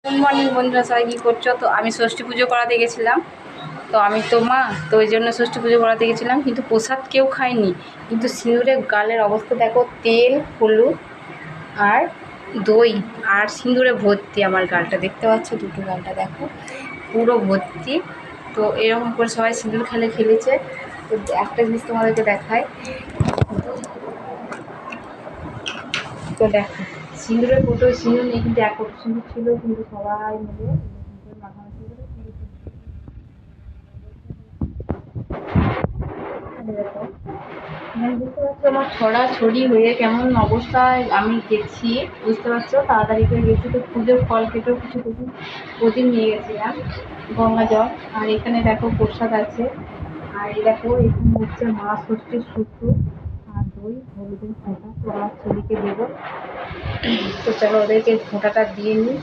Good morning বন্ধুরা, সবাই কী করছো? তো আমি ষষ্ঠী পুজো করাতে গেছিলাম। তো আমি তো মা, তো ওই জন্য ষষ্ঠী পুজো করাতে গেছিলাম, কিন্তু প্রসাদ কেউ খায়নি। কিন্তু সিঁদুরে গালের অবস্থা দেখো, তেল হলুদ আর দই আর সিঁদুরে ভর্তি আমার গালটা, দেখতে পাচ্ছ দুটো গালটা দেখো পুরো ভর্তি। তো এরকম করে সবাই সিঁদুর খেলেছে। তো একটা জিনিস তোমাদেরকে দেখায়, তো দেখো সিঁদুরের কোটো সিঁদুর নেই, কিন্তু এক কোটো সিঁদুর ছিল, কিন্তু সবাই মিলে মাখামাখি করে দেখো এখানে বুঝতে পারছো আমার ছড়াছড়ি হয়ে কেমন অবস্থায় আমি গেছি, বুঝতে পারছো? তাড়াতাড়ি করে গেছি, তো পুজোর ফল কেটেও কিছু প্রদীপ নিয়ে গেছিলাম, গঙ্গা জল। আর এখানে দেখো প্রসাদ আছে। আর এই দেখো এখানে হচ্ছে মা ষষ্ঠীর সূত্র আর দই হলুদের ফোঁটা, তো আমার ছেলেকে দেবো। তো চলো ওদেরকে ফোঁটাটা দিয়ে নিই।